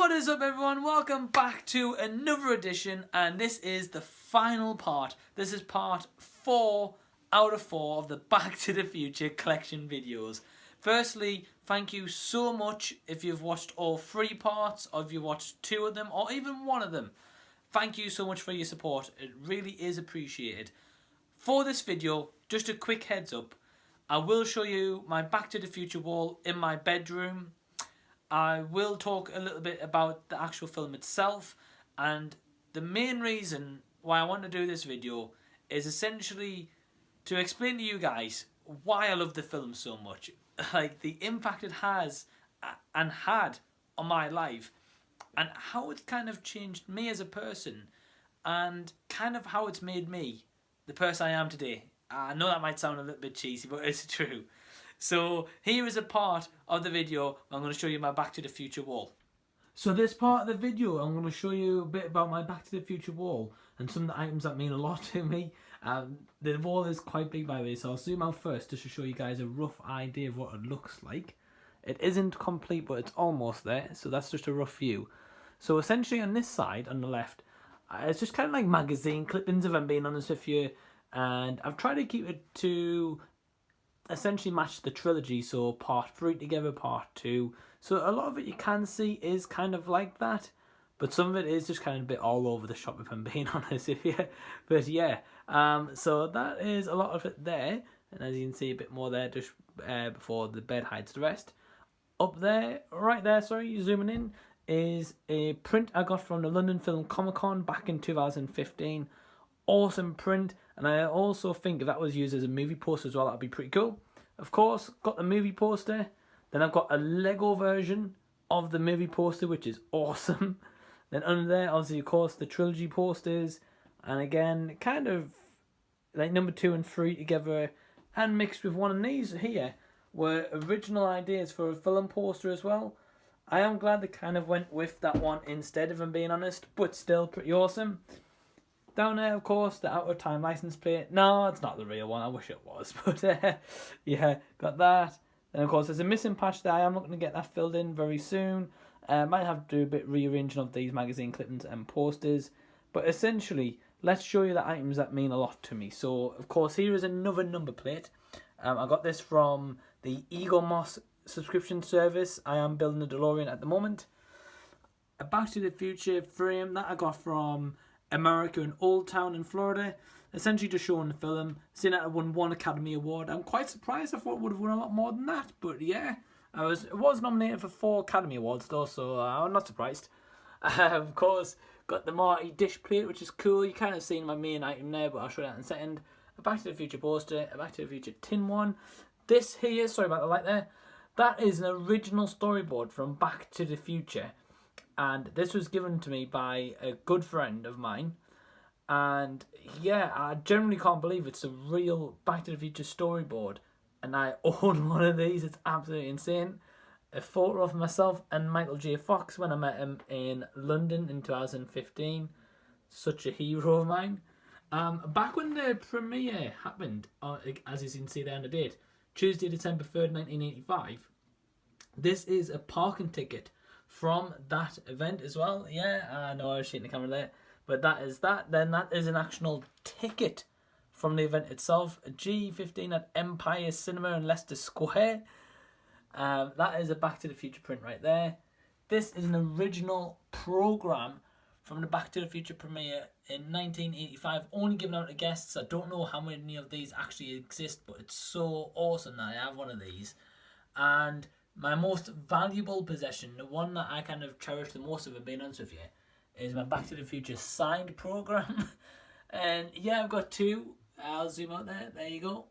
What is up, everyone? Welcome back to another edition, and this is the final part. This is part 4 out of 4 of the Back to the Future collection videos. Firstly, thank you so much if you've watched all 3 parts, or if you watched 2 of them, or even 1 of them. Thank you so much for your support. It really is appreciated. For this video, just a quick heads up, I will show you my Back to the Future wall in my bedroom. I will talk a little bit about the actual film itself, and the main reason why I want to do this video is essentially to explain to you guys why I love the film so much, like the impact it has and had on my life, and how it's kind of changed me as a person, and kind of how it's made me the person I am today. I know that might sound a little bit cheesy, but it's true. So here is a part of the video where I'm going to show you my Back to the Future wall. So this part of the video, I'm going to show you a bit about my Back to the Future wall and some of the items that mean a lot to me. The wall is quite big, by the way, so I'll zoom out first just to show you guys a rough idea of what it looks like. It isn't complete, but it's almost there, so that's just a rough view. So essentially on this side, on the left, it's just kind of like magazine clippings, if I'm being honest with you. And I've tried to keep it to essentially match the trilogy, so part 3 together, part 2. So a lot of it you can see is kind of like that, but some of it is just kind of a bit all over the shop, if I'm being honest with you. But yeah, so that is a lot of it there, and as you can see a bit more there just before the bed hides the rest. Up there, right there, sorry, zooming in, is a print I got from the London Film Comic Con back in 2015. Awesome print, and I also think if that was used as a movie poster as well, that'd be pretty cool. Of course, got the movie poster. Then I've got a Lego version of the movie poster, which is awesome. Then under there, obviously, of course, the trilogy posters, and again, kind of like number 2 and 3 together, and mixed with one of these here were original ideas for a film poster as well. I am glad they kind of went with that one instead, if I'm being honest, but still pretty awesome. Down there, of course, the Out of Time license plate. No, it's not the real one. I wish it was. But yeah, got that. Then, of course, there's a missing patch there. I'm not going to get that filled in very soon. Might have to do a bit rearranging of these magazine clippings and posters. But essentially, let's show you the items that mean a lot to me. So, of course, here is another number plate. I got this from the Eagle Moss subscription service. I am building a DeLorean at the moment. A Back to the Future frame that I got from America in Old Town in Florida, essentially just showing the film. Seeing that it won 1 Academy Award, I'm quite surprised. I thought it would have won a lot more than that, but yeah, it was nominated for 4 Academy Awards though, so I'm not surprised. Of course, got the Marty dish plate, which is cool. You kind of seen my main item there, but I'll show you that in a second. A Back to the Future poster, a Back to the Future tin one. This here, sorry about the light there, that is an original storyboard from Back to the Future. And this was given to me by a good friend of mine. And yeah, I generally can't believe it's a real Back to the Future storyboard. And I own one of these. It's absolutely insane. A photo of myself and Michael J. Fox when I met him in London in 2015. Such a hero of mine. Back when the premiere happened, as you can see there on the date, Tuesday, December 3rd, 1985. This is a parking ticket from that event as well. Yeah, I know I was shooting the camera there, but that is that. Then that is an actual ticket from the event itself. A G15 at Empire Cinema in Leicester Square. That is a Back to the Future print right there. This is an original program from the Back to the Future premiere in 1985, only given out to guests. I don't know how many of these actually exist, but it's so awesome that I have one of these. And my most valuable possession, the one that I kind of cherish the most, if I'm being honest with you, is my Back to the Future signed program. And yeah, I've got 2. I'll zoom out there. There you go.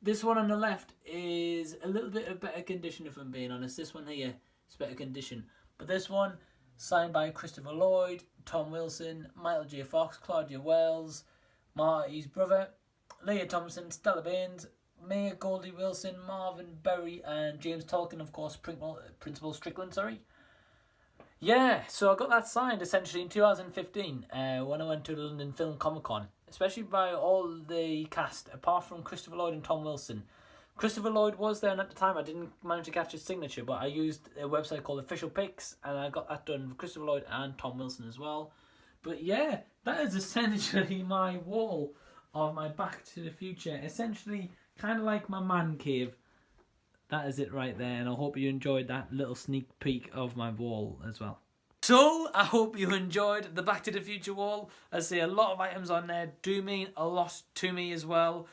This one on the left is a little bit of better condition, if I'm being honest. This one here is better condition. But this one, signed by Christopher Lloyd, Tom Wilson, Michael J. Fox, Claudia Wells, Marty's brother, Leah Thompson, Stella Baines, Mayor Goldie Wilson, Marvin Berry, and James Tolkien, of course, Principal Strickland, sorry. Yeah, so I got that signed essentially in 2015 when I went to the London Film Comic Con, especially by all the cast, apart from Christopher Lloyd and Tom Wilson. Christopher Lloyd was there, and at the time I didn't manage to catch his signature, but I used a website called Official Pics, and I got that done with Christopher Lloyd and Tom Wilson as well. But yeah, that is essentially my wall of my Back to the Future. Essentially, kind of like my man cave. That is it right there, and I hope you enjoyed that little sneak peek of my wall as well. So, I hope you enjoyed the Back to the Future wall. I say a lot of items on there do mean a lot to me as well.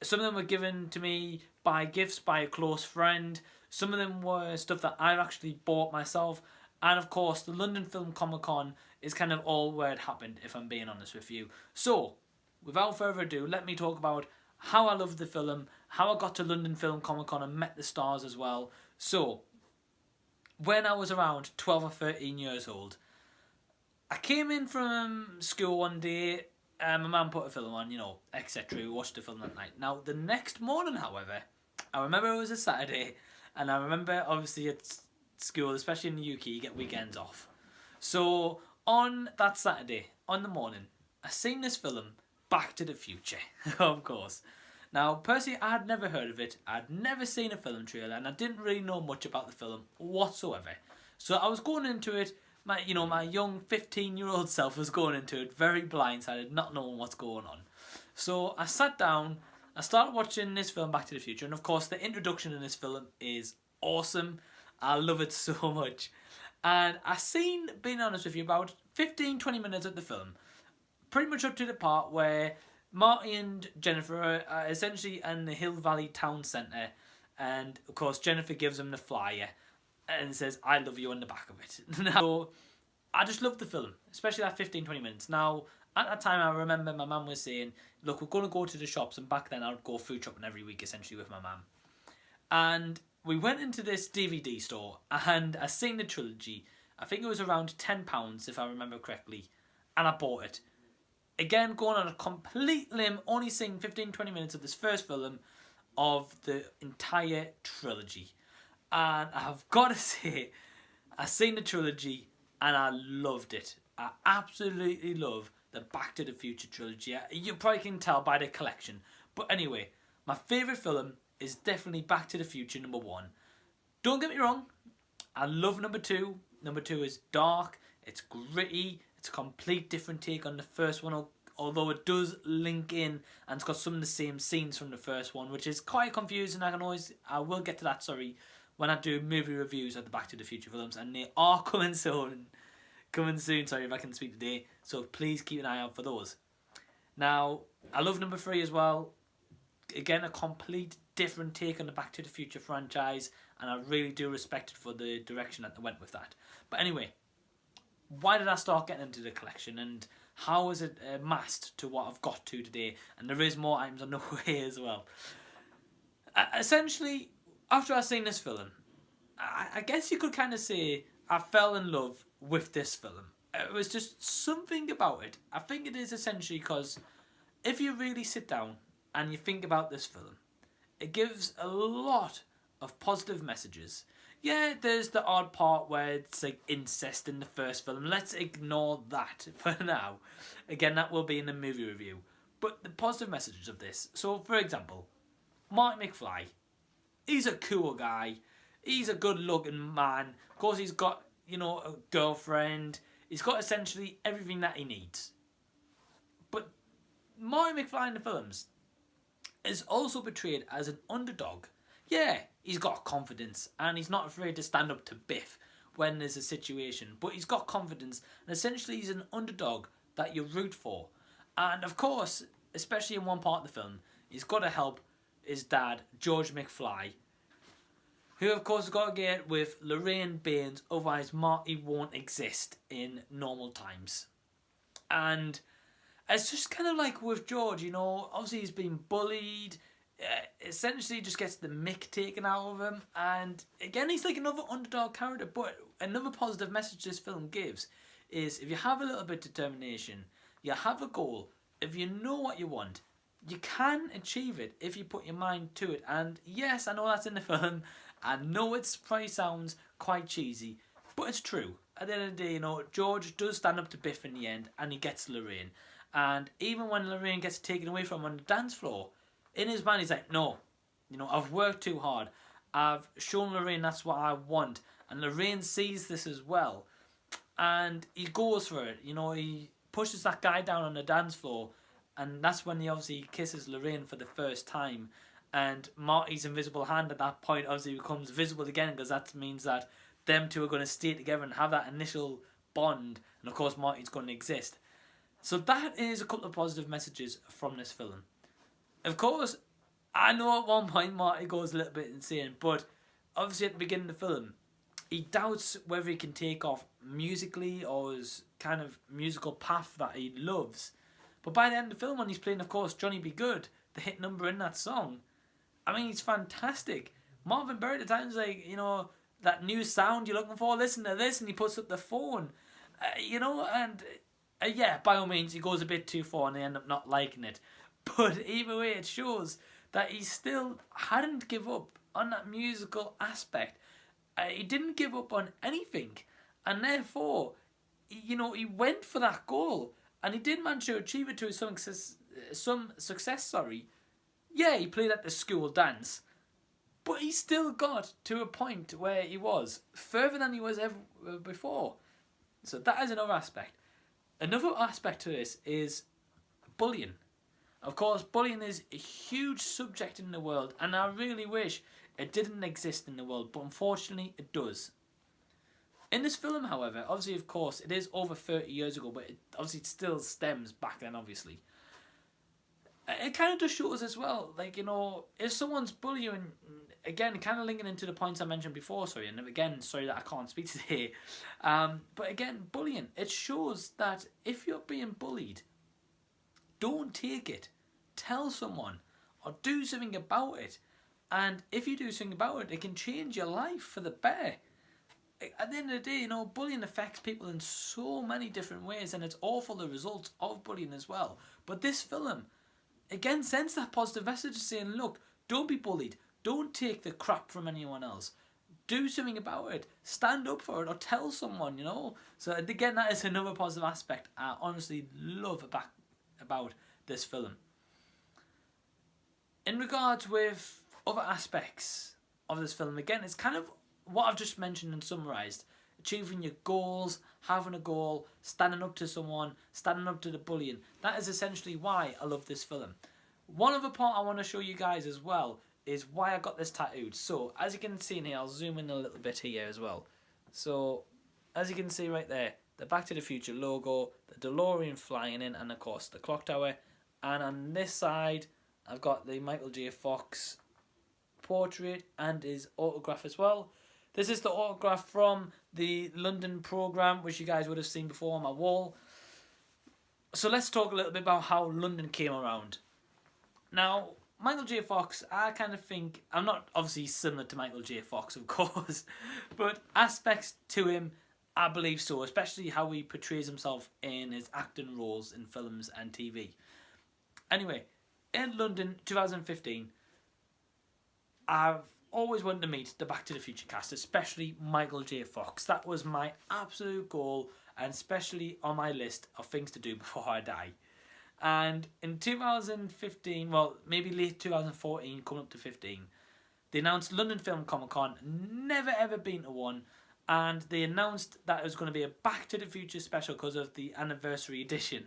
Some of them were given to me by gifts by a close friend. Some of them were stuff that I've actually bought myself. And of course, the London Film Comic Con is kind of all where it happened, if I'm being honest with you. So, without further ado, let me talk about how I loved the film, how I got to London Film Comic Con and met the stars as well. So, when I was around 12 or 13 years old, I came in from school one day. My mum put a film on, etc. We watched the film that night. Now, the next morning, however, I remember it was a Saturday, and I remember, obviously, at school, especially in the UK, you get weekends off. So, on that Saturday, on the morning, I seen this film, Back to the Future, of course. Now, personally, I had never heard of it. I'd never seen a film trailer, and I didn't really know much about the film whatsoever. So, I was going into it. My young 15-year-old self was going into it very blindsided, not knowing what's going on. So I sat down, I started watching this film Back to the Future, and of course the introduction in this film is awesome. I love it so much. And I seen, being honest with you, about 15-20 minutes of the film, pretty much up to the part where Marty and Jennifer are essentially in the Hill Valley Town Centre, and of course Jennifer gives them the flyer and says, "I love you" on the back of it. Now, I just loved the film, especially that 15-20 minutes. Now, at that time, I remember my mum was saying, look, we're going to go to the shops, and back then I would go food shopping every week, essentially, with my mum. And we went into this DVD store, and I seen the trilogy. I think it was around £10, if I remember correctly, and I bought it. Again, going on a complete limb, only seeing 15-20 minutes of this first film of the entire trilogy. And I've got to say, I've seen the trilogy and I loved it. I absolutely love the Back to the Future trilogy. You probably can tell by the collection. But anyway, my favourite film is definitely Back to the Future #1. Don't get me wrong, I love #2. #2 is dark, it's gritty, it's a complete different take on the first one, although it does link in and it's got some of the same scenes from the first one, which is quite confusing. I will get to that, when I do movie reviews of the Back to the Future films, and they are coming soon. Sorry if I can speak today, so please keep an eye out for those. Now, I love #3 as well. Again, a complete different take on the Back to the Future franchise, and I really do respect it for the direction that they went with that. But anyway, why did I start getting into the collection, and how is it amassed to what I've got to today? And there is more items on the way as well. Essentially, after I seen this film, I guess you could kind of say I fell in love with this film. It was just something about it. I think it is essentially because if you really sit down and you think about this film, it gives a lot of positive messages. Yeah, there's the odd part where it's like incest in the first film. Let's ignore that for now. Again, that will be in the movie review. But the positive messages of this. So, for example, Marty McFly. He's a cool guy. He's a good-looking man. Of course, he's got, a girlfriend. He's got essentially everything that he needs. But Marty McFly in the films is also portrayed as an underdog. Yeah, he's got confidence, and he's not afraid to stand up to Biff when there's a situation. But he's got confidence, and essentially he's an underdog that you root for. And of course, especially in one part of the film, he's got to help his dad, George McFly, who of course has got to get with Lorraine Baines, otherwise Marty won't exist in normal times. And it's just kind of like with George, obviously he's been bullied, essentially just gets the mick taken out of him, and again he's like another underdog character. But another positive message this film gives is if you have a little bit of determination, you have a goal, if you know what you want, you can achieve it if you put your mind to it. And yes, I know that's in the film. I know it probably sounds quite cheesy, but it's true. At the end of the day, George does stand up to Biff in the end, and he gets Lorraine. And even when Lorraine gets taken away from him on the dance floor, in his mind he's like, no, You know, I've worked too hard. I've shown Lorraine that's what I want. And Lorraine sees this as well. And he goes for it. You know, he pushes that guy down on the dance floor. And that's when he obviously kisses Lorraine for the first time. And Marty's invisible hand at that point obviously becomes visible again, because that means that them two are going to stay together and have that initial bond. And of course Marty's going to exist. So that is a couple of positive messages from this film. Of course, I know at one point Marty goes a little bit insane, but obviously at the beginning of the film, he doubts whether he can take off musically or his kind of musical path that he loves. But by the end of the film, when he's playing, of course, Johnny Be Good, the hit number in that song, I mean, he's fantastic. Marvin Berry at the time's like, you know, that new sound you're looking for, listen to this, and he puts up the phone. You know, and yeah, by all means, he goes a bit too far and they end up not liking it. But either way, it shows that he still hadn't give up on that musical aspect. He didn't give up on anything. And therefore, you know, he went for that goal. And he did manage to achieve it to some success. Yeah, he played at the school dance. But he still got to a point where he was further than he was ever before. So that is another aspect. Another aspect to this is bullying. Of course, bullying is a huge subject in the world, and I really wish it didn't exist in the world, but unfortunately it does. In this film, however, obviously, of course, it is over 30 years ago, but it still stems back then, obviously. It kind of just shows as well, like, you know, if someone's bullying, again, kind of linking into the points I mentioned before, and again, sorry that I can't speak today, but again, bullying, it shows that if you're being bullied, don't take it. Tell someone or do something about it. And if you do something about it, it can change your life for the better. At the end of the day, you know, bullying affects people in so many different ways, and it's awful the results of bullying as well. But this film, again, sends that positive message saying, look, don't be bullied. Don't take the crap from anyone else. Do something about it. Stand up for it or tell someone, you know. So again, that is another positive aspect I honestly love about this film. In regards with other aspects of this film, again, it's kind of what I've just mentioned and summarised. Achieving your goals, having a goal, standing up to someone, standing up to the bullying. That is essentially why I love this film. One other part I want to show you guys as well is why I got this tattooed. So, as you can see in here, I'll zoom in a little bit here as well. So, as you can see right there, the Back to the Future logo, the DeLorean flying in, and of course the clock tower. And on this side, I've got the Michael J. Fox portrait and his autograph as well. This is the autograph from the London programme, which you guys would have seen before on my wall. So let's talk a little bit about how London came around. Now, Michael J. Fox, I kind of think, I'm not obviously similar to Michael J. Fox, of course, but aspects to him, I believe so, especially how he portrays himself in his acting roles in films and TV. Anyway, in London, 2015, I've always wanted to meet the Back to the Future cast, especially Michael J. Fox. That was my absolute goal, and especially on my list of things to do before I die. And in 2015, well, maybe late 2014, coming up to 15, they announced London Film Comic Con, never ever been to one, and they announced that it was going to be a Back to the Future special because of the anniversary edition.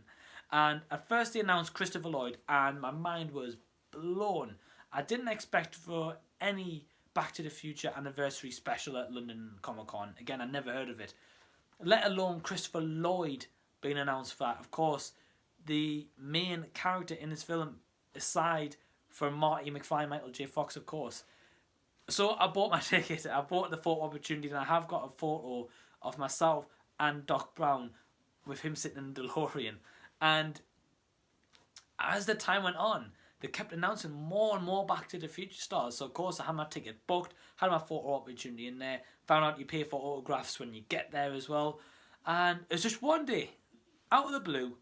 And at first they announced Christopher Lloyd, and my mind was blown. I didn't expect for any Back to the Future anniversary special at London Comic Con. Again, I never heard of it. Let alone Christopher Lloyd being announced for that. Of course, the main character in this film, aside from Marty McFly, Michael J. Fox, of course. So I bought my ticket. I bought the photo opportunity, and I have got a photo of myself and Doc Brown with him sitting in the DeLorean. And as the time went on, they kept announcing more and more Back to the Future stars. So, of course, I had my ticket booked, had my photo opportunity in there, found out you pay for autographs when you get there as well. And it was just one day, out of the blue,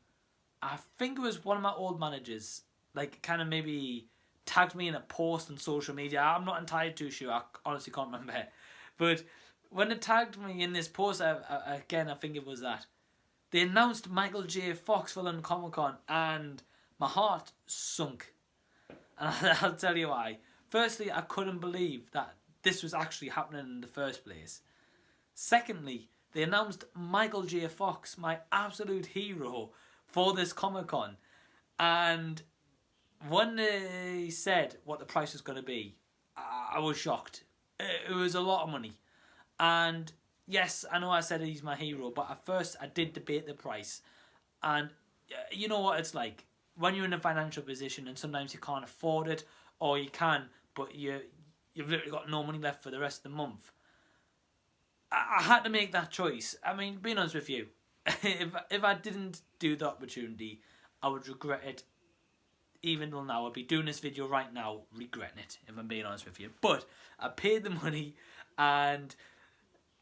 I think it was one of my old managers, like, kind of maybe tagged me in a post on social media. I'm not entirely too sure. I honestly can't remember. But when they tagged me in this post, again, I think it was that, they announced Michael J. Fox for London Comic Con, and my heart sunk. And I'll tell you why. Firstly, I couldn't believe that this was actually happening in the first place. Secondly, they announced Michael J. Fox, my absolute hero, for this Comic-Con. And when they said what the price was going to be, I was shocked. It was a lot of money. And yes, I know I said he's my hero, but at first I did debate the price. And you know what it's like. When you're in a financial position and sometimes you can't afford it, or you can, but you've literally got no money left for the rest of the month. I had to make that choice. I mean, being honest with you, if I didn't do the opportunity, I would regret it. Even till now, I'd be doing this video right now, regretting it, if I'm being honest with you. But I paid the money, and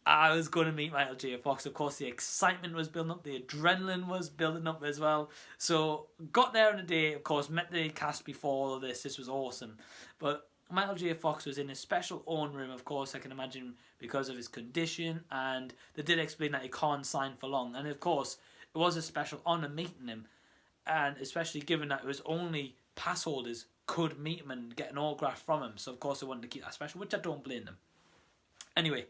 I was going to meet Michael J. Fox. Of course, the excitement was building up, the adrenaline was building up as well. So, got there on the day, of course, met the cast before all of this. This was awesome. But Michael J. Fox was in a special own room, of course, I can imagine, because of his condition. And they did explain that he can't sign for long. And, of course, it was a special honour meeting him. And especially given that it was only pass holders could meet him and get an autograph from him. So, of course, they wanted to keep that special, which I don't blame them. Anyway,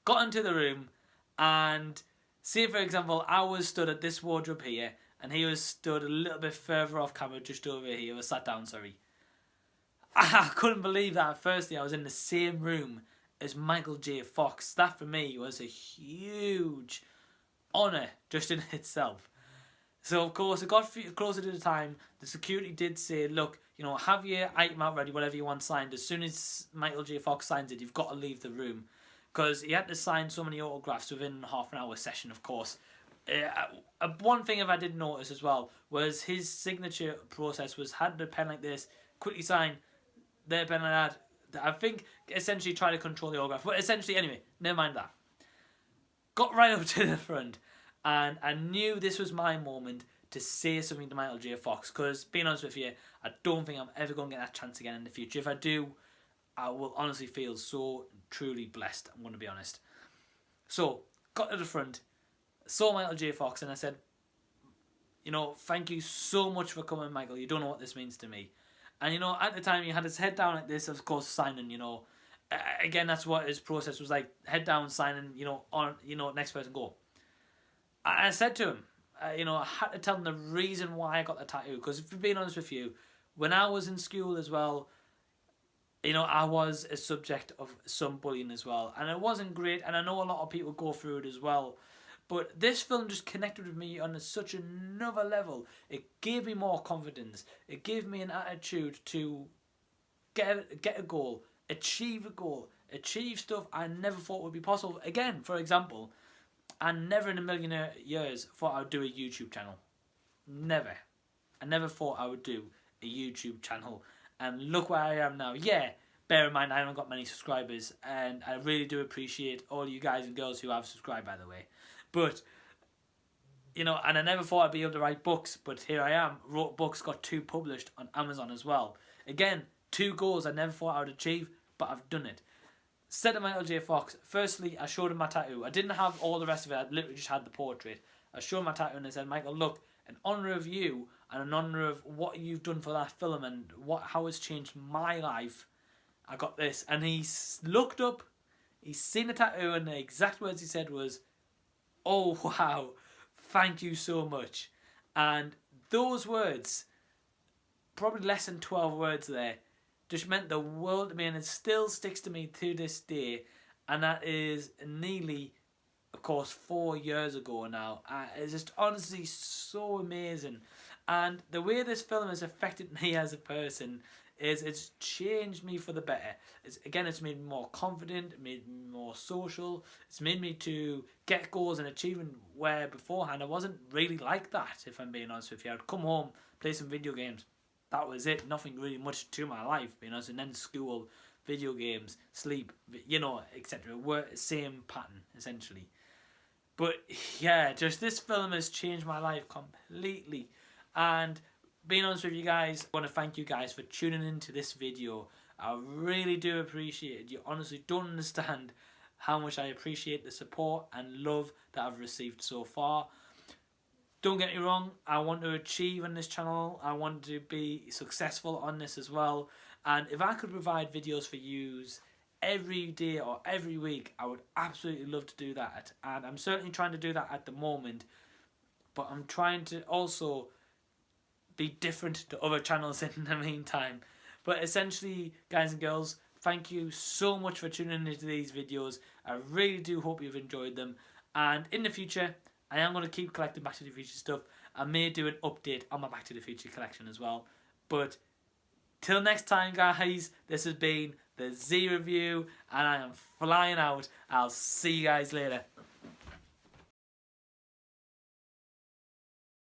got into the room, and say, for example, I was stood at this wardrobe here, and he was stood a little bit further off camera, just over here. Was sat down, sorry. I couldn't believe that. Firstly, I was in the same room as Michael J. Fox. That, for me, was a huge honour just in itself. So, of course, it got closer to the time. The security did say, look, you know, have your item out ready, whatever you want signed. As soon as Michael J. Fox signs it, you've got to leave the room. Because he had to sign so many autographs within half an hour session, of course. One thing if I did notice as well was his signature process was had the pen like this, quickly sign, their pen like that. I think essentially try to control the autograph. But essentially, anyway, never mind that. Got right up to the front. And I knew this was my moment to say something to Michael J. Fox. Because, being honest with you, I don't think I'm ever going to get that chance again in the future. If I do, I will honestly feel so truly blessed, I'm going to be honest. So, got to the front, saw Michael J. Fox, and I said, you know, thank you so much for coming, Michael. You don't know what this means to me. And, you know, at the time, he had his head down like this, of course, signing, you know. Again, that's what his process was like. Head down, signing, you know, on, you know, next person, go. I said to him, you know, I had to tell him the reason why I got the tattoo. Because if being honest with you, when I was in school as well, you know, I was a subject of some bullying as well. And it wasn't great. And I know a lot of people go through it as well. But this film just connected with me on such another level. It gave me more confidence. It gave me an attitude to get a goal, achieve a goal, achieve stuff I never thought would be possible. Again, for example, I never in a million years thought I would do a YouTube channel. Never. I never thought I would do a YouTube channel. And look where I am now. Yeah, bear in mind I haven't got many subscribers. And I really do appreciate all you guys and girls who have subscribed, by the way. But, you know, and I never thought I'd be able to write books. But here I am. Wrote books, got 2 published on Amazon as well. Again, 2 goals I never thought I would achieve. But I've done it. Said to Michael J. Fox, firstly, I showed him my tattoo. I didn't have all the rest of it. I literally just had the portrait. I showed him my tattoo and I said, Michael, look, in honour of you and in honour of what you've done for that film and how it's changed my life, I got this. And he looked up, he's seen the tattoo, and the exact words he said was, oh, wow, thank you so much. And those words, probably less than 12 words there, just meant the world to me, and it still sticks to me to this day. And that is nearly, of course, 4 years ago now. It's just honestly so amazing. And the way this film has affected me as a person is it's changed me for the better. It's made me more confident, it made me more social. It's made me to get goals and achievement where beforehand I wasn't really like that, if I'm being honest with you. I'd come home, play some video games. That was it. Nothing really much to my life, you know. And then school, video games, sleep, you know, etc. Same pattern, essentially. But yeah, just this film has changed my life completely. And being honest with you guys, I want to thank you guys for tuning into this video. I really do appreciate it. You honestly don't understand how much I appreciate the support and love that I've received so far. don't get me wrong, I want to achieve on this channel. I want to be successful on this as well. And if I could provide videos for you every day or every week, I would absolutely love to do that. And I'm certainly trying to do that at the moment. But I'm trying to also be different to other channels in the meantime. But essentially, guys and girls, thank you so much for tuning into these videos. I really do hope you've enjoyed them. And in the future, I am going to keep collecting Back to the Future stuff. I may do an update on my Back to the Future collection as well. But till next time, guys, this has been the Z Review, and I am flying out. I'll see you guys later.